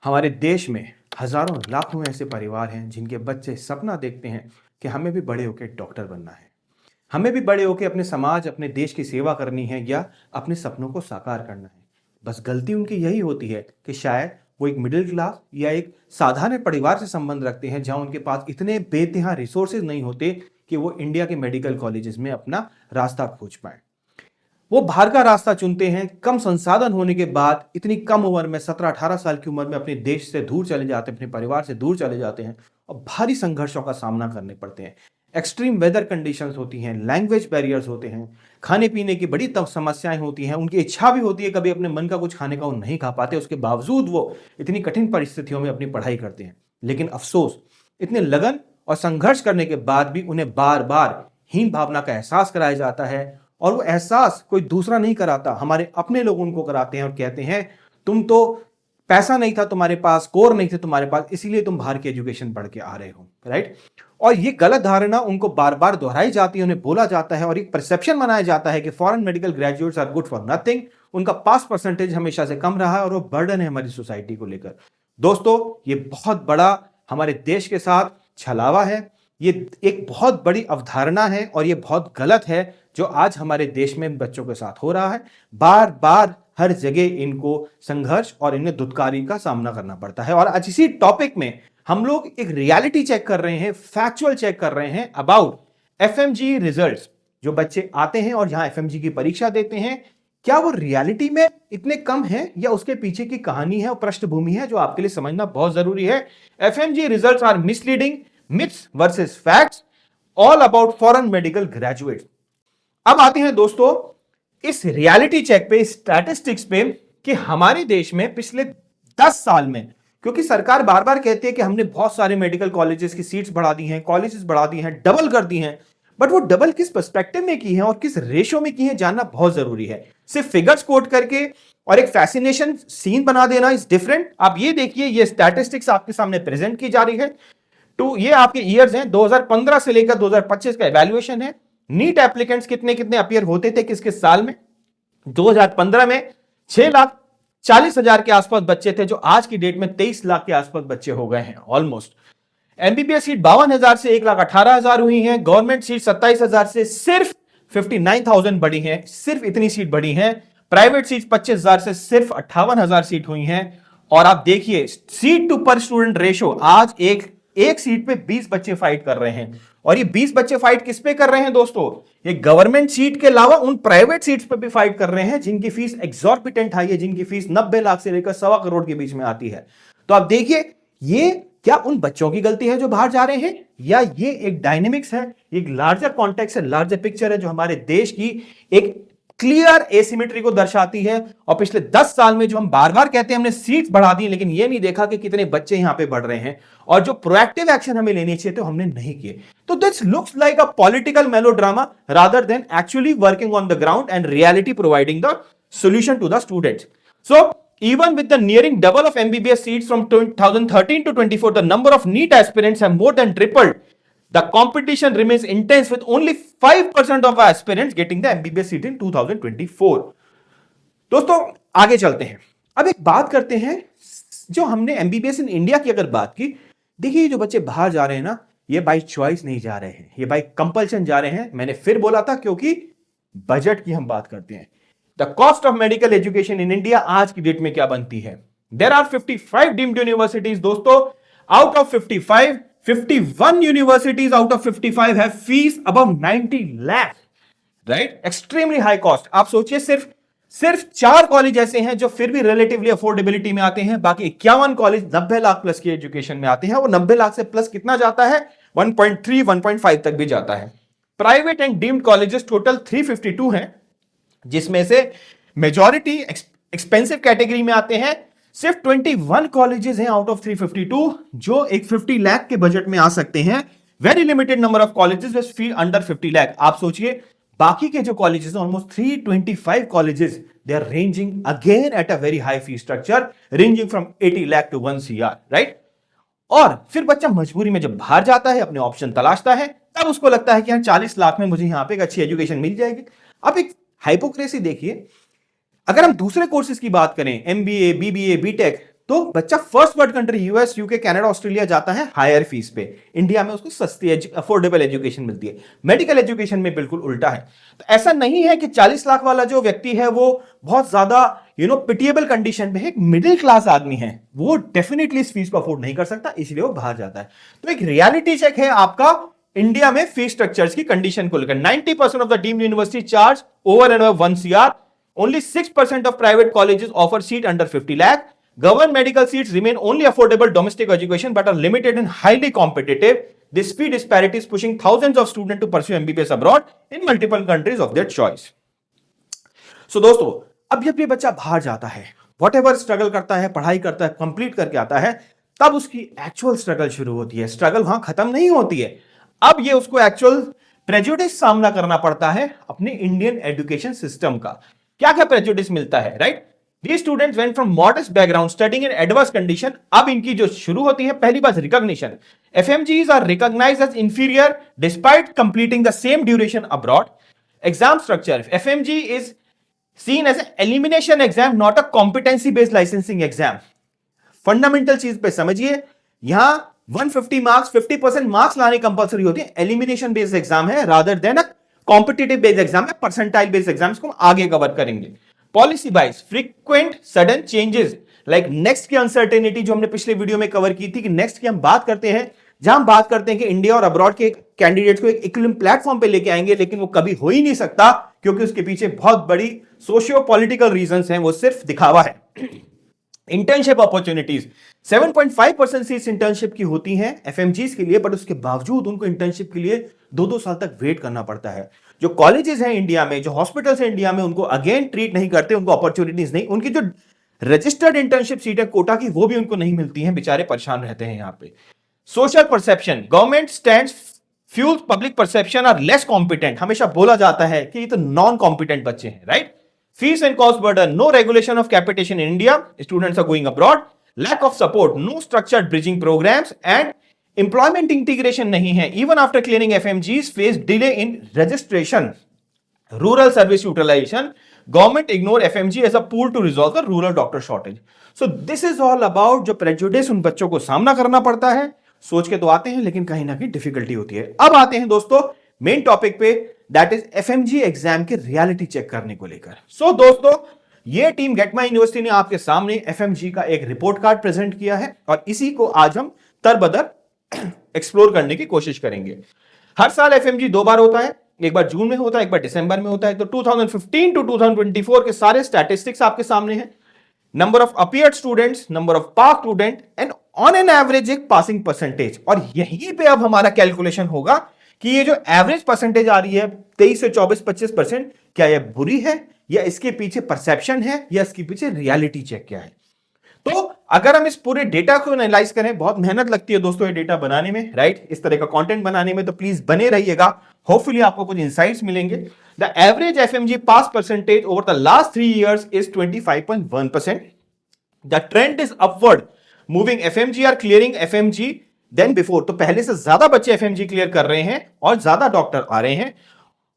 हमारे देश में हजारों लाखों ऐसे परिवार हैं जिनके बच्चे सपना देखते हैं कि हमें भी बड़े होकर डॉक्टर बनना है, हमें भी बड़े होकर अपने समाज अपने देश की सेवा करनी है या अपने सपनों को साकार करना है। बस गलती उनकी यही होती है कि शायद वो एक मिडिल क्लास या एक साधारण परिवार से संबंध रखते हैं जहां उनके पास इतने बेतहा रिसोर्सेज नहीं होते कि वो इंडिया के मेडिकल कॉलेजेस में अपना रास्ता खोज पाए। वो बाहर का रास्ता चुनते हैं, कम संसाधन होने के बाद इतनी कम उम्र में 17-18 साल की उम्र में अपने देश से दूर चले जाते हैं, अपने परिवार से दूर चले जाते हैं और भारी संघर्षों का सामना करने पड़ते हैं। एक्सट्रीम वेदर कंडीशंस होती हैं, लैंग्वेज बैरियर्स होते हैं, खाने पीने की बड़ी समस्याएं होती हैं, उनकी इच्छा भी होती है कभी अपने मन का कुछ खाने का वो नहीं खा पाते, उसके बावजूद वो इतनी कठिन परिस्थितियों में अपनी पढ़ाई करते हैं। लेकिन अफसोस, इतने लगन और संघर्ष करने के बाद भी उन्हें बार बार हीन भावना का एहसास कराया जाता है और वो एहसास कोई दूसरा नहीं कराता, हमारे अपने लोग उनको कराते हैं और कहते हैं तुम तो पैसा नहीं था तुम्हारे पास, स्कोर नहीं थे तुम्हारे पास, इसीलिए तुम बाहर की एजुकेशन पढ़ के आ रहे हो, राइट। और ये गलत धारणा उनको बार बार दोहराई जाती है, उन्हें बोला जाता है और एक परसेप्शन बनाया जाता है कि foreign medical graduates are good for nothing. उनका पास परसेंटेज हमेशा से कम रहा है और वो बर्डन है हमारी सोसाइटी को लेकर। दोस्तों, ये बहुत बड़ा हमारे देश के साथ छलावा है, ये एक बहुत बड़ी अवधारणा है और ये बहुत गलत है जो आज हमारे देश में बच्चों के साथ हो रहा है। बार बार हर जगह इनको संघर्ष और इन्हें धुतकारी का सामना करना पड़ता है। और आज इसी टॉपिक में हम लोग एक रियलिटी चेक कर रहे हैं, फैक्चुअल चेक कर रहे हैं अबाउट एफएमजी रिजल्ट्स। जो बच्चे आते हैं और यहां एफएमजी की परीक्षा देते हैं, क्या वो रियलिटी में इतने कम हैं या उसके पीछे की कहानी है और पृष्ठभूमि है जो आपके लिए समझना बहुत जरूरी है। FMG results are misleading, myths versus facts, all about foreign medical graduates. अब आते हैं दोस्तों इस रियलिटी चेक पे, स्टैटिस्टिक्स पे, कि हमारे देश में पिछले 10 साल में, क्योंकि सरकार बार बार कहती है कि हमने बहुत सारे मेडिकल कॉलेजेस की सीट्स बढ़ा दी हैं, कॉलेजेस बढ़ा दी हैं, डबल कर दी हैं, बट वो डबल किस पर्सपेक्टिव में की है और किस रेशो में की है जानना बहुत जरूरी है। सिर्फ फिगर्स कोट करके और एक फैसिनेशन सीन बना देना इज डिफरेंट। आप ये देखिए, ये स्टैटिस्टिक्स आपके सामने प्रेजेंट की जा रही है। तो ये आपके ईयर्स हैं, 2015 से लेकर 2025 का इवैल्यूएशन है। नीट एप्लीकेंट्स कितने कितने अपीयर होते थे किस किस साल में। 2015 में 6,40,000 के आसपास बच्चे थे, जो आज की डेट में 23 लाख के आसपास बच्चे हो गए हैं ऑलमोस्ट। एमबीबीएस सीट 52,000 से 1,18,000 हुई हैं। गवर्नमेंट सीट 27,000 से सिर्फ 59,000 बढ़ी हैं, सिर्फ इतनी सीट बढ़ी हैं। प्राइवेट सीट 25,000 से सिर्फ 58,000 सीट हुई हैं। और आप देखिए सीट टू पर स्टूडेंट रेशो, आज एक सीट पे 20 बच्चे फाइट कर रहे हैं। और ये 20 बच्चे फाइट किस पे कर रहे हैं दोस्तों? ये गवर्नमेंट सीट के अलावा उन प्राइवेट सीट्स पे भी फाइट कर रहे हैं जिनकी फीस एग्जॉर्बिटेंट हाई है, जिनकी फीस 90 लाख से लेकर 1.25 करोड़ के बीच में आती है। तो आप देखिए, ये क्या उन बच्चों की गलती है जो बाहर जा रहे हैं, या ये एक डायनेमिक्स है, एक लार्जर कॉन्टेक्स्ट है, लार्जर पिक्चर है जो हमारे देश की एक क्लियर एसिमेट्री को दर्शाती है। और पिछले 10 साल में जो हम बार बार कहते हैं हमने सीट्स बढ़ा दी, लेकिन ये नहीं देखा कि कितने बच्चे यहां पे बढ़ रहे हैं, और जो प्रोएक्टिव एक्शन हमें लेनी चाहिए तो हमने नहीं किए। तो this looks like a political melodrama rather than actually working on the ground and reality providing the solution to the students. So even with the nearing double of MBBS seats from 2013 to 24, the number of NEET aspirants have more than tripled. The competition remains intense with only 5% of aspirants getting the MBBS seat in 2024. दोस्तों आगे चलते हैं। अब एक बात करते हैं, जो हमने MBBS इन इंडिया की अगर बात की, देखिए जो बच्चे बाहर जा रहे हैं ना, ये बाय चॉइस नहीं जा रहे हैं, ये बाय कंपल्शन जा रहे हैं। मैंने फिर बोला था, क्योंकि बजट की हम बात करते हैं। The cost of medical education in India आज की डेट में क्या बनती है? देयर आर 55 डीम्ड यूनिवर्सिटीज दोस्तों। Out of 55, 51 universities out of 55 have fees above 90 lakh, right? Extremely high cost. आप सोचिए, सिर्फ 4 कॉलेज ऐसे हैं जो फिर भी रिलेटिवली अफोर्डेबिलिटी में आते हैं, बाकी 51 कॉलेज 90 लाख प्लस की एजुकेशन में आते हैं। वो 90 लाख से प्लस कितना जाता है? 1.3, 1.5 तक भी जाता है। Private and deemed colleges total 352 हैं, जिसमें से मेजॉरिटी एक्सपेंसिव कैटेगरी में आते हैं। सिर्फ 21 कॉलेजेस हैं आउट ऑफ 352 जो एक 50 लाख के बजट में आ सकते हैं। Very limited number of colleges which fee under 50 lakh. आप सोचिए, बाकी के जो कॉलेजेस हैं, almost 325 colleges, they are ranging again at a very high fee structure, ranging from 80 lakh to 1 CR, right? और फिर बच्चा मजबूरी में जब बाहर जाता है, अपने ऑप्शन तलाशता है, तब उसको लगता है कि यहाँ 40 लाख में मुझे यहाँ पे एक अच्छी एजुकेशन मिल जाएगी। अब एक हाइपोक्रेसी देखिए, अगर हम दूसरे कोर्सेज की बात करें, MBA, BBA, BTech, तो बच्चा first world country US, UK, Canada, Australia जाता है हायर फीस पे, इंडिया में उसको सस्ती अफोर्डेबल एजुकेशन मिलती है। मेडिकल एजुकेशन में बिल्कुल उल्टा है। तो ऐसा नहीं है कि 40 लाख वाला जो व्यक्ति है वो बहुत ज्यादा पिटिएबल कंडीशन में है। एक मिडिल क्लास आदमी है, वो डेफिनेटली इस फीस को अफोर्ड नहीं कर सकता, इसलिए वो बाहर जाता है। तो एक रियलिटी चेक है आपका इंडिया में फीस स्ट्रक्चर्स की कंडीशन को लेकर। 90% of the deemed university charge over and above 1 CR, only 6% of private colleges offer seat under 50 lakh. Government medical seats remain only affordable domestic education but are limited and highly competitive. This fee disparity is pushing thousands of students to pursue MBBS abroad in multiple countries of their choice. So दोस्तों, अब जब ये बच्चा बाहर जाता है, whatever struggle करता है, पढ़ाई करता है, कंप्लीट करके आता है, तब उसकी एक्चुअल स्ट्रगल शुरू होती है। स्ट्रगल वहां खत्म नहीं होती है, अब ये उसको एक्चुअल प्रेजुडिस सामना करना पड़ता है अपने इंडियन एजुकेशन सिस्टम का। क्या क्या प्रेजुडिस मिलता है, right? These students went from modest background studying in adverse condition. अब इनकी जो शुरू होती है पहली बात recognition. FMGs are recognized as inferior despite completing the same duration abroad. Exam structure. FMG is seen as an elimination exam, not a competency based licensing exam. Fundamental चीज पे समझिए, यहां 150 मार्क्स 50% मार्क्स लाने कंपलसरी होती है। Elimination based exam है rather than a competitive based exam है, percentile based exams को हम आगे कवर करेंगे। Policy wise frequent sudden changes like next की अनसर्टेनिटी, जो हमने पिछले वीडियो में कवर की थी कि नेक्स्ट की हम बात करते हैं, जहां हम बात करते हैं कि इंडिया और अब्रॉड के कैंडिडेट्स को एक इक्विलिब्रियम प्लेटफॉर्म पे लेके आएंगे, लेकिन वो कभी हो ही नहीं सकता क्योंकि उसके पीछे बहुत बड़ी सोशियो पॉलिटिकल रीजंस हैं, वो सिर्फ दिखावा है। इंटर्नशिप अपॉर्चुनिटीज 7.5% सीट्स इंटर्नशिप की होती हैं एफएमजीज के लिए, बट उसके बावजूद उनको इंटर्नशिप के लिए 2-2 साल तक वेट करना पड़ता है। जो कॉलेजेस हैं इंडिया में, जो हॉस्पिटल्स हैं इंडिया में, उनको अगेन ट्रीट नहीं करते, उनको अपॉर्चुनिटीज नहीं, उनकी जो रजिस्टर्ड इंटर्नशिप सीट है कोटा की, वो भी उनको नहीं मिलती हैं, बेचारे परेशान रहते हैं यहाँ पे। Social perception, government stands fuels public perception are less competent, हमेशा बोला जाता है कि ये तो नॉन कॉम्पिटेंट बच्चे हैं, right? Fees and cost burden, no regulation of capitation in India, students are going abroad, lack of support, no structured bridging programs and employment integration नहीं है। Even after clearing FMGs face delay in registration, rural service utilization, government ignore FMG as a pool to resolve the rural doctor shortage. So this is all about जो prejudice उन बच्चों को सामना करना पड़ता है। सोच के तो आते हैं लेकिन कहीं ना कहीं डिफिकल्टी होती है। अब आते हैं दोस्तों मेन टॉपिक पे, दैट इज एफएमजी एग्जाम के रियलिटी चेक करने को लेकर। सो दोस्तों, ये टीम गेट माई यूनिवर्सिटी ने आपके सामने एफएमजी का एक रिपोर्ट कार्ड प्रेजेंट किया है और इसी को आज हम तरबदर एक्सप्लोर करने की कोशिश करेंगे। हर साल एफएमजी 2 बार होता है, एक बार जून में होता है, एक बार दिसंबर में होता है। तो 2015 टू 2024 के सारे स्टैटिस्टिक्स आपके सामने हैं। Number of appeared students, number of pass student and on an average एक पासिंग परसेंटेज। और यहीं पे अब हमारा कैलकुलेशन होगा कि ये जो एवरेज परसेंटेज आ रही है 23 से 24-25%, क्या ये बुरी है या इसके पीछे परसेप्शन है या इसके पीछे रियलिटी चेक क्या है? तो अगर हम इस पूरे डेटा को एनालाइज करें, बहुत मेहनत लगती है दोस्तों ये डेटा बनाने में, राइट? इस तरह का कंटेंट बनाने में, तो प्लीज बने रहिएगा, होपफुली आपको कुछ इंसाइट्स मिलेंगे। The average FMG pass percentage over the last 3 years is 25.1%। The trend is upward, moving FMG are clearing FMG than before. तो पहले से ज्यादा बच्चे एफएमजी क्लियर कर रहे हैं और ज्यादा डॉक्टर आ रहे हैं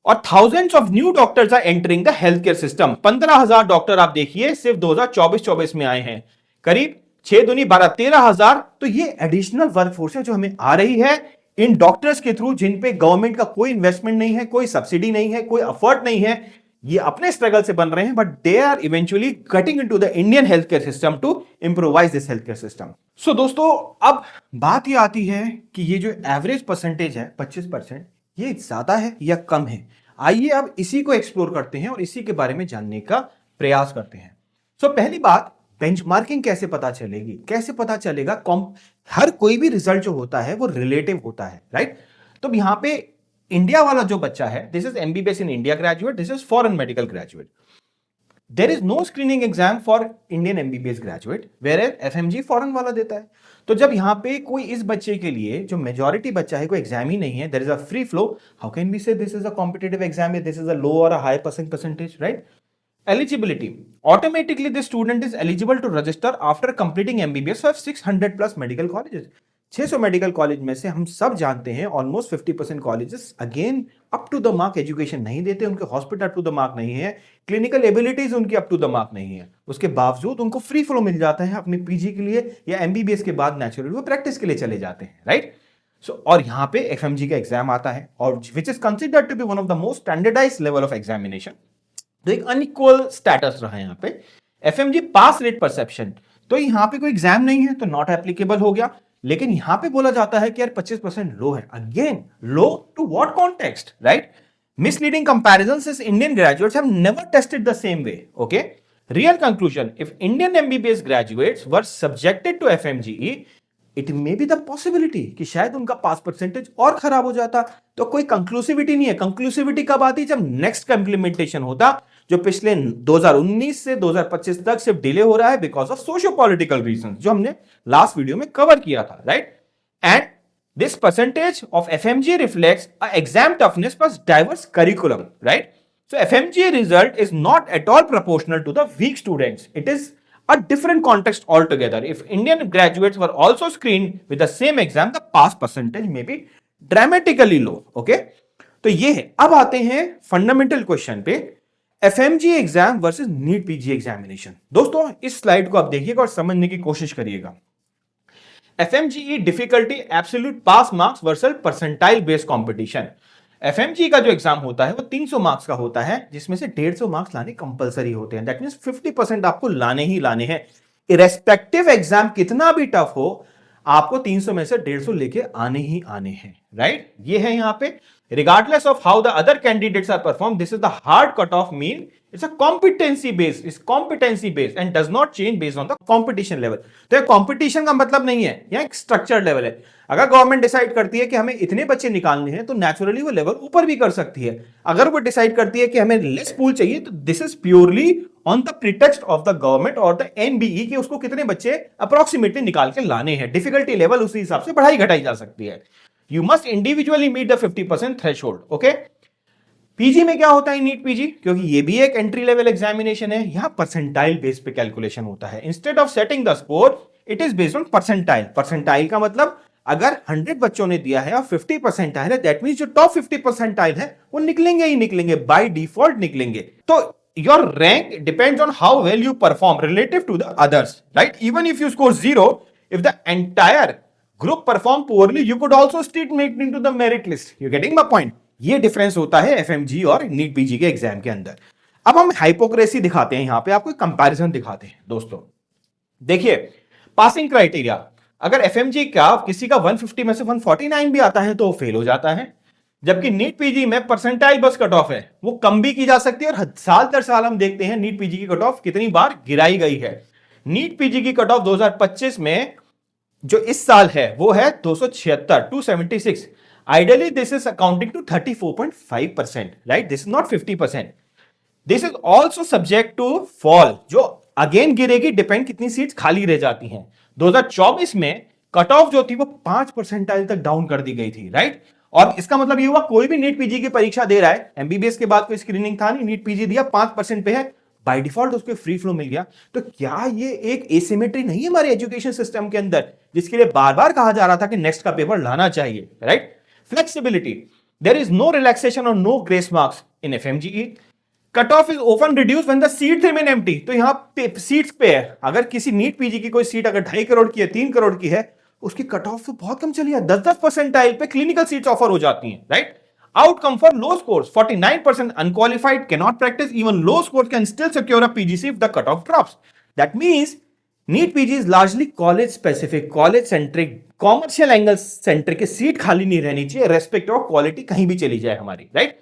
और thousands of new doctors are entering the health care system. 15,000 doctor आप देखिए सिर्फ 2024-24 में आए हैं, करीब 6 दूनी 12, 13,000। तो ये एडिशनल वर्कफोर्स है जो हमें आ रही है इन डॉक्टर्स के थ्रू, जिन पे गवर्नमेंट का कोई इन्वेस्टमेंट नहीं है, कोई सब्सिडी नहीं है, कोई एफर्ट नहीं है। ये अपने स्ट्रगल से बन रहे हैं, but they are eventually cutting into the Indian health care system to improvise this health care system. So दोस्तों, अब बात ये आती है कि ये जो एवरेज परसेंटेज है 25%, ये ज्यादा है या कम है? आइए अब इसी को एक्सप्लोर करते हैं और इसी के बारे में जानने का प्रयास करते हैं। सो पहली बात, बेंचमार्किंग कैसे पता चलेगी, कैसे पता चलेगा? हर कोई भी रिजल्ट जो होता है वो रिलेटिव होता है, राइट? तो यहां पे इंडिया वाला जो बच्चा है, this is MBBS in India graduate, this is foreign medical graduate. There is no screening exam for Indian MBBS graduate, whereas FMG foreign वाला देता है। तो जब यहाँ पे कोई इस बच्चे के लिए, जो मेजॉरिटी बच्चा है, कोई एग्जाम ही नहीं है, there is a free flow, how can we say this is a competitive exam, this is a low or a high passing percentage, right? Eligibility. Automatically, the student is eligible to register after completing MBBS for 600 plus medical colleges. 600 medical college में से हम सब जानते हैं almost 50% colleges again up to the mark education नहीं देते, उनके hospital up to the mark नहीं है, क्लिनिकल एबिलिटीज उनकी अप टू द मार्क नहीं है, उसके बावजूद उनको फ्री फ्लो मिल जाता है अपने पीजी के लिए या एमबीबीएस के बाद नेचुरली वो प्रैक्टिस के लिए चले जाते हैं, राइट। और यहाँ पे एफएमजी का एग्जाम आता है और which is considered to be one of the most standardised level of examination. तो एक अनइक्वल स्टेटस रहा है यहाँ पे एफएमजी पास रेट परसेप्शन, तो यहाँ पे कोई एग्जाम नहीं है तो नॉट एप्लीकेबल हो गया। लेकिन यहां पे बोला जाता है कि यार 25% लो है, again low to what context, right. Misleading comparisons is Indian graduates have never tested the same way, okay. Real conclusion, if Indian MBBS graduates were subjected to FMGE, it may be the possibility कि शायद उनका pass percentage और खराब हो जाता। तो कोई कंक्लूसिविटी नहीं है। कंक्लूसिविटी कब आती? जब नेक्स्ट का इंप्लीमेंटेशन होता, जो पिछले 2019 से 2025 तक सिर्फ डिले हो रहा है because of socio political reason, जो हमने लास्ट वीडियो में कवर किया था, right. And this percentage of FMG reflects a exam toughness plus diverse curriculum, right. So FMGA result is not at all proportional to the weak students. It is a different context altogether. If Indian graduates were also screened with the same exam, the pass percentage may be dramatically low. Okay? तो ये है। अब आते हैं fundamental question पे, FMGA exam versus NEET PG examination. दोस्तों इस slide को आप देखिएगा और समझने की कोशिश करिएगा। FMGE difficulty absolute pass marks versus percentile based competition. FMG का जो एग्जाम होता है वो 300 मार्क्स का होता है, जिसमें से 150 मार्क्स लाने कंपलसरी होते हैं। दैट मींस 50% आपको लाने ही लाने हैं। इरेस्पेक्टिव एग्जाम कितना भी टफ हो, आपको 300 में से 150 लेके आने ही आने हैं, राइट। ये है यहां पे, regardless of how the other candidates are perform, this is the hard cut off mean, it's a competency based, it's competency based and does not change based on the competition level. तो ये competition का मतलब नहीं है, यह एक structured level है। अगर गवर्नमेंट डिसाइड करती है कि हमें इतने बच्चे निकालने हैं तो नेचुरली वो लेवल ऊपर भी कर सकती है। अगर वो डिसाइड करती है कि हमें लेस पूल चाहिए तो this is purely on the pretext of the government और द एनबीई कि उसको कितने बच्चे अप्रोक्सीमेटली निकाल के लाने हैं। डिफिकल्टी लेवल उसी हिसाब से बढ़ाई घटाई जा सकती है। You must individually meet the 50% threshold, okay. PG में क्या होता है नीट पीजी, क्योंकि ये भी एक एंट्री लेवल एग्जामिनेशन है, यहां परसेंटाइल बेस पे कैलकुलेशन होता है। Instead of setting the score it is based on percentile. Percentile का मतलब अगर 100 बच्चों ने दिया है और 50 परसेंटाइल है, दैट मींस जो टॉप 50 परसेंटाइल है वो निकलेंगे ही निकलेंगे, बाय डिफॉल्ट निकलेंगे। तो your rank depends on how well you perform relative to the others, right. Even if you score 0, if the entire group perform poorly, you could also still make it into the merit list. You getting my point? ये difference होता है FMG और NEET PG के exam के अंदर। अब हम hypocrisy दिखाते हैं, यहां पे आपको कंपैरिजन दिखाते हैं। दोस्तों देखिए, पासिंग क्राइटेरिया, अगर एफएमजी का किसी का 150 में से 149 भी आता है तो वो फेल हो जाता है, जबकि नीट पीजी में परसेंटाइल बस कट ऑफ है, वो कम भी की जा सकती है। और साल दर साल हम देखते हैं नीट पीजी की कट ऑफ कितनी बार गिराई गई है। नीट पीजी की कट ऑफ 2025 में जो इस साल है वो है 276 Ideally, this is accounting to 34.5%, right? This is not 50%. This is also subject to fall, जो अगेन गिरेगी, डिपेंड कितनी सीट्स खाली रह जाती हैं। 2024 में कट ऑफ जो थी वो 5% तक डाउन कर दी गई थी, राइट। और इसका मतलब ये हुआ कोई भी नीट पीजी की परीक्षा दे रहा है, एमबीबीएस के बाद कोई स्क्रीनिंग था नहीं, नीट पीजी दिया 5% पे है, बाय डिफॉल्ट उसको फ्री फ्लो मिल गया। तो क्या ये एक एसिमेट्री नहीं है हमारे एजुकेशन सिस्टम के अंदर, जिसके लिए बार बार कहा जा रहा था कि नेक्स्ट का पेपर लाना चाहिए, right. Flexibility. There is no relaxation or no grace marks in FMGE. Cutoff is often reduced when the seats remain empty. तो यहाँ पे सीट्स पे है, अगर किसी नीट पीजी की कोई सीट अगर 2.5 करोड़ की है, 3 करोड़ की है, उसकी कट ऑफ तो बहुत कम चली है, 10-10 परसेंटाइल पे क्लिनिकल सीट्स ऑफर हो जाती हैं, right. Outcome for low scores, 49% unqualified cannot practise, even low score can still secure a PGC if the cut off drops. That means NEET PG is largely college specific, college centric, commercial angle centre के seat खाली नहीं रहनी चाहिए, respect of quality कहीं भी चली जाए हमारी, right.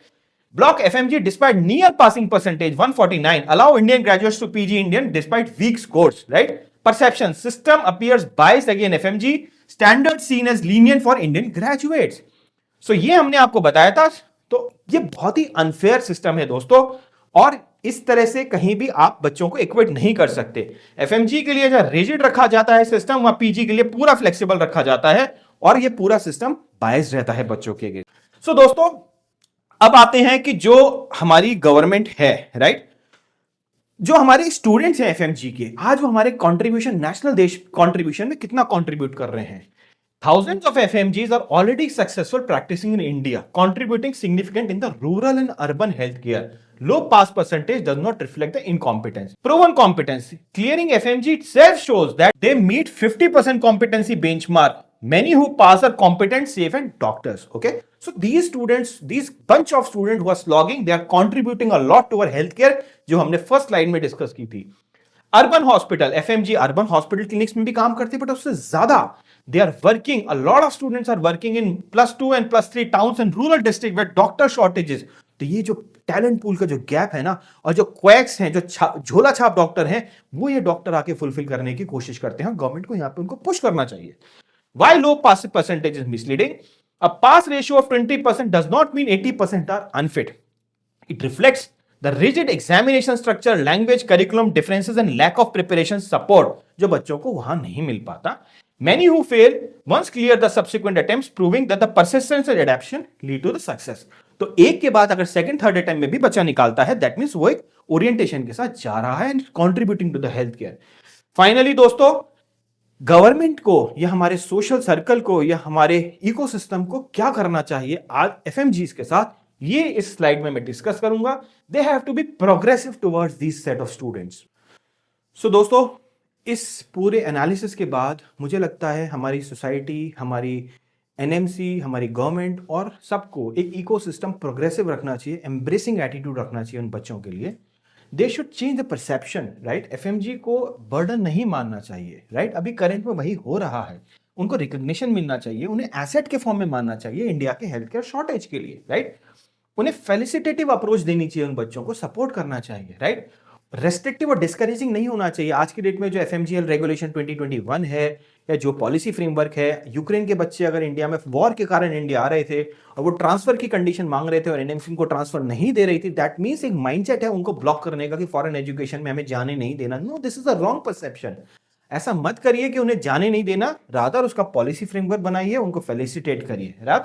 Block FMG despite near passing percentage 149 allow Indian graduates to PG Indian despite weak scores, right. Perception, system appears biased against FMG, standard seen as lenient for Indian graduates. So ये हमने आपको बताया था। तो ये बहुत ही unfair system है दोस्तों, और इस तरह से कहीं भी आप बच्चों को इक्विट नहीं कर सकते। एफएमजी के लिए जो रिजिड रखा जाता है सिस्टम, वहां पीजी के लिए पूरा फ्लेक्सिबल रखा जाता है, और ये पूरा सिस्टम बायस्ड रहता है बच्चों के लिए। सो दोस्तों अब आते हैं कि जो हमारी गवर्नमेंट है, राइट, जो हमारे स्टूडेंट्स हैं एफएमजी के, आज वो हमारे कंट्रीब्यूशन, नेशनल देश कंट्रीब्यूशन में कितना कंट्रीब्यूट कर रहे हैं। Thousands of FMGs are already successful practicing in India, contributing significant in the rural and urban healthcare. Low pass percentage does not reflect the incompetence. Proven competence. Clearing FMG itself shows that they meet 50% competency benchmark. Many who pass are competent, safe, and doctors. Okay. So these students, these bunch of students who are slogging, they are contributing a lot to our healthcare, जो हमने first slide में discuss की थी. Urban hospital FMG urban hospital clinics में भी काम करते हैं, बट उससे ज्यादा they are working, a lot of students are working in +2 and +3 towns and rural district with doctor shortages. तो ये जो टैलेंट पूल का जो गैप है ना, और जो क्वैक्स हैं, जो झोला छाप डॉक्टर हैं, वो ये डॉक्टर आके फुलफिल करने की कोशिश करते हैं. गवर्नमेंट को यहाँ पे उनको पुश करना चाहिए. Why low pass percentage is misleading? A pass ratio of 20% does not mean 80% are unfit. It reflects the rigid examination structure, language, curriculum differences and lack of preparation support जो बच्चों को वहां नहीं मिल पाता. Many who fail once clear the subsequent attempts, proving that the persistence and adaptation lead to the success. तो एक के बाद अगर सेकंड थर्ड अटेम्प्ट में भी बच्चा निकालता है, दैट मीन्स वो एक ओरिएंटेशन के साथ जा रहा है and contributing to the health care. Finally दोस्तों, गवर्नमेंट को या हमारे सोशल सर्कल को या हमारे इकोसिस्टम को क्या करना चाहिए आज एफएमजीज के साथ, ये इस स्लाइड में मैं डिस्कस करूंगा. They have to be progressive towards this set of students. So दोस्तों, इस पूरे एनालिसिस के बाद मुझे लगता है हमारी सोसाइटी, हमारी एनएमसी, हमारी गवर्नमेंट और सबको एक इकोसिस्टम प्रोग्रेसिव रखना चाहिए, एम्ब्रेसिंग एटीट्यूड रखना चाहिए उन बच्चों के लिए. They should change the perception, right. FMG को बर्डन नहीं मानना चाहिए, राइट. अभी करंट में वही हो रहा है. उनको रिकग्निशन मिलना चाहिए, उन्हें एसेट के फॉर्म में मानना चाहिए इंडिया के हेल्थ केयर शॉर्टेज के लिए, राइट. उन्हें फेलिसिटेटिव अप्रोच देनी चाहिए, उन बच्चों को सपोर्ट करना चाहिए, राइट. रेस्ट्रिक्टिव और डिस्करेजिंग नहीं होना चाहिए. आज की डेट में जो एफएमजीएल रेगुलेशन 2021 है या जो पॉलिसी फ्रेमवर्क है, यूक्रेन के बच्चे अगर इंडिया में वॉर के कारण इंडिया आ रहे थे और वो ट्रांसफर की कंडीशन मांग रहे थे और एनएमसी को ट्रांसफर नहीं दे रही थी, दैट मींस एक माइंडसेट है उनको ब्लॉक करने का कि फॉरेन एजुकेशन में हमें जाने नहीं देना. No, this is a wrong perception. ऐसा मत करिए कि उन्हें जाने नहीं देना, रादर उसका पॉलिसी फ्रेमवर्क बनाइए, उनको फेलिसिटेट करिए, right.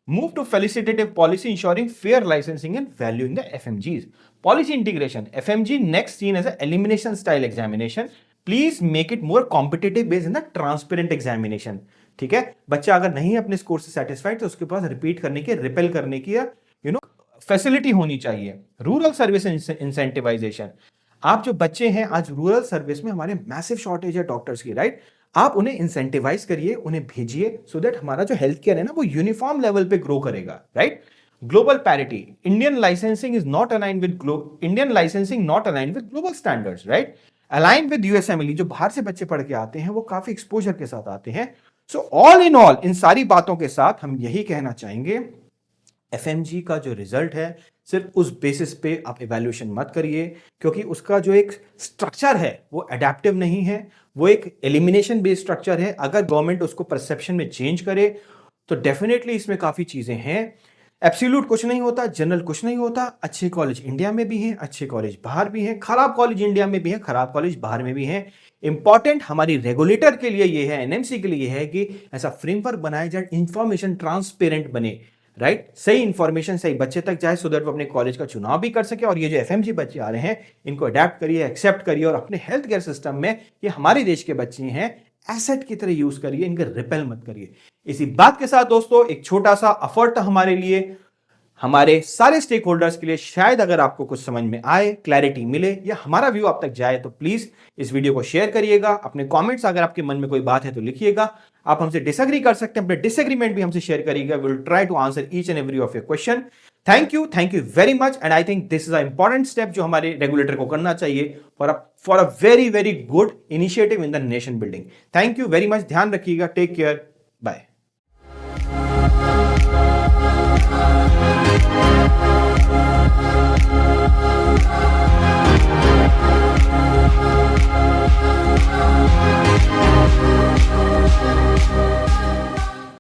Move to felicitative policy ensuring fair licensing and valuing the FMGs. Policy integration. FMG next seen as an elimination style examination. Please make it more competitive based in the transparent examination. ठीक है, बच्चा अगर नहीं अपने score से satisfied तो उसके पास repeat करने की, रिपेल करने की फैसिलिटी होनी चाहिए. Rural service incentivisation. आप जो बच्चे हैं आज रूरल सर्विस में हमारे मैसिव शॉर्टेज है डॉक्टर्स की, राइट. आप उन्हें इंसेंटिवाइज करिए, उन्हें भेजिए, सो दैट हमारा जो हेल्थ केयर है ना वो यूनिफॉर्म लेवल पे ग्रो करेगा, right. Global parity. Indian licensing not aligned with global standards, right. Align with यूएसएमएल. जो बाहर से बच्चे पढ़ के आते हैं वो काफी एक्सपोजर के साथ आते हैं. सो ऑल इन ऑल, इन सारी बातों के साथ हम यही कहना चाहेंगे, एफएमजी का जो रिजल्ट है सिर्फ उस बेसिस पे आप इवैल्यूएशन मत करिए, क्योंकि उसका जो एक स्ट्रक्चर है वो अडेप्टिव नहीं है, वो एक एलिमिनेशन बेस्ड स्ट्रक्चर है. अगर गवर्नमेंट उसको परसेप्शन में चेंज करे तो डेफिनेटली इसमें काफी चीजें हैं. एब्सोल्यूट कुछ नहीं होता, जनरल कुछ नहीं होता. अच्छे कॉलेज इंडिया में भी हैं, अच्छे कॉलेज बाहर भी हैं, खराब कॉलेज इंडिया में भी हैं, खराब कॉलेज बाहर में भी हैं. इंपॉर्टेंट हमारी रेगुलेटर के लिए ये है, एनएमसी के लिए ये है कि ऐसा फ्रेमवर्क बनाया जाए, इंफॉर्मेशन ट्रांसपेरेंट बने, राइट. सही इंफॉर्मेशन सही बच्चे तक जाए, सो दैट वो अपने कॉलेज का चुनाव भी कर सके. और ये जो एफएमजी बच्चे आ रहे हैं इनको अडेप्ट करिए, एक्सेप्ट करिए और अपने हेल्थ केयर सिस्टम में ये हमारे देश के बच्चे हैं, एसेट की तरह यूज करिए, इनके रिपेल मत करिए. इसी बात के साथ दोस्तों, एक छोटा सा एफर्ट हमारे लिए, हमारे सारे स्टेक होल्डर्स के लिए, शायद अगर आपको कुछ समझ में आए, क्लैरिटी मिले या हमारा व्यू आप तक जाए, तो प्लीज इस वीडियो को शेयर करिएगा. अपने कमेंट्स अगर आपके मन में कोई बात है तो लिखिएगा. आप हमसे डिसएग्री कर सकते हैं, अपने डिसएग्रीमेंट भी हमसे शेयर करिएगा. Will try to answer each and every of your question. Thank you very much. And I think this is a important step जो हमारे रेगुलेटर को करना चाहिए for a very very good initiative in the nation building. Thank you very much. ध्यान रखिएगा. Take care. Bye.